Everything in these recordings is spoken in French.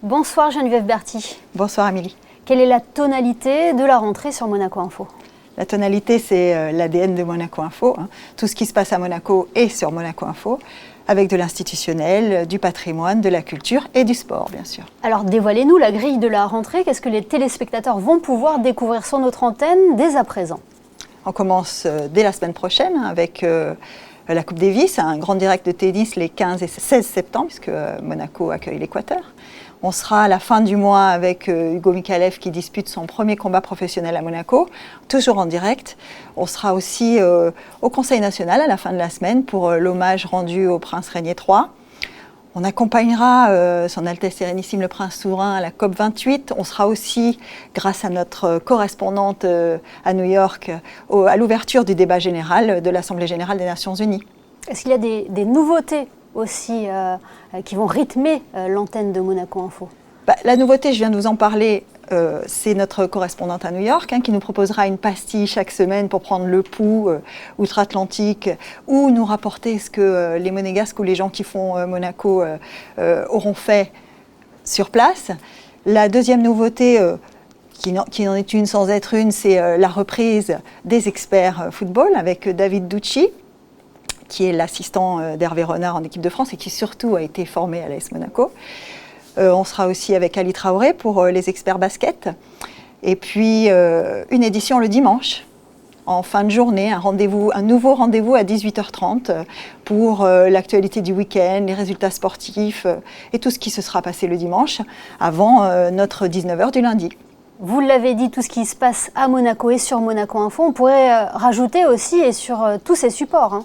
Bonsoir Geneviève Berthy. Bonsoir Amélie. Quelle est la tonalité de la rentrée sur Monaco Info? La tonalité, c'est l'ADN de Monaco Info. Tout ce qui se passe à Monaco est sur Monaco Info, avec de l'institutionnel, du patrimoine, de la culture et du sport, bien sûr. Alors dévoilez-nous la grille de la rentrée. Qu'est-ce que les téléspectateurs vont pouvoir découvrir sur notre antenne dès à présent? On commence dès la semaine prochaine avec la Coupe Davis, un grand direct de tennis les 15 et 16 septembre, puisque Monaco accueille l'Équateur. On sera à la fin du mois avec Hugo Mikalev qui dispute son premier combat professionnel à Monaco, toujours en direct. On sera aussi au Conseil national à la fin de la semaine pour l'hommage rendu au prince Régnier III. On accompagnera Son Altesse Sérénissime le Prince Souverain à la COP28. On sera aussi, grâce à notre correspondante à New York, à l'ouverture du débat général de l'Assemblée générale des Nations Unies. Est-ce qu'il y a des nouveautés aussi qui vont rythmer l'antenne de Monaco Info? La nouveauté, je viens de vous en parler, c'est notre correspondante à New York qui nous proposera une pastille chaque semaine pour prendre le pouls outre-Atlantique ou nous rapporter ce que les Monégasques ou les gens qui font Monaco auront fait sur place. La deuxième nouveauté, qui en est une sans être une, c'est la reprise des experts football avec David Ducci, qui est l'assistant d'Hervé Renard en équipe de France et qui surtout a été formé à l'AS Monaco. On sera aussi avec Ali Traoré pour les experts basket. Et puis une édition le dimanche, en fin de journée, un nouveau rendez-vous à 18h30 pour l'actualité du week-end, les résultats sportifs et tout ce qui se sera passé le dimanche avant notre 19h du lundi. Vous l'avez dit, tout ce qui se passe à Monaco et sur Monaco Info, on pourrait rajouter aussi et sur tous ces supports.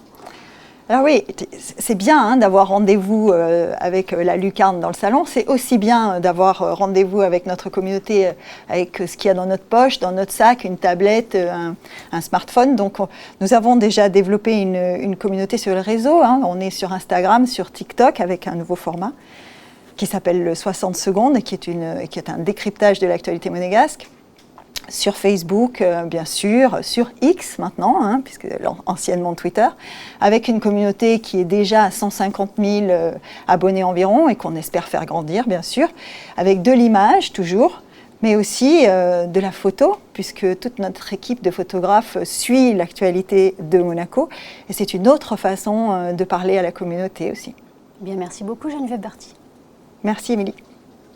Alors oui, c'est bien d'avoir rendez-vous avec la lucarne dans le salon, c'est aussi bien d'avoir rendez-vous avec notre communauté, avec ce qu'il y a dans notre poche, dans notre sac, une tablette, un smartphone. Donc nous avons déjà développé une communauté sur le réseau, on est sur Instagram, sur TikTok avec un nouveau format qui s'appelle le 60 secondes, qui est un décryptage de l'actualité monégasque. Sur Facebook, bien sûr, sur X maintenant, puisque anciennement Twitter, avec une communauté qui est déjà à 150 000 abonnés environ et qu'on espère faire grandir, bien sûr, avec de l'image toujours, mais aussi de la photo, puisque toute notre équipe de photographes suit l'actualité de Monaco. Et c'est une autre façon de parler à la communauté aussi. Bien, merci beaucoup Geneviève Berthy. Merci Émilie.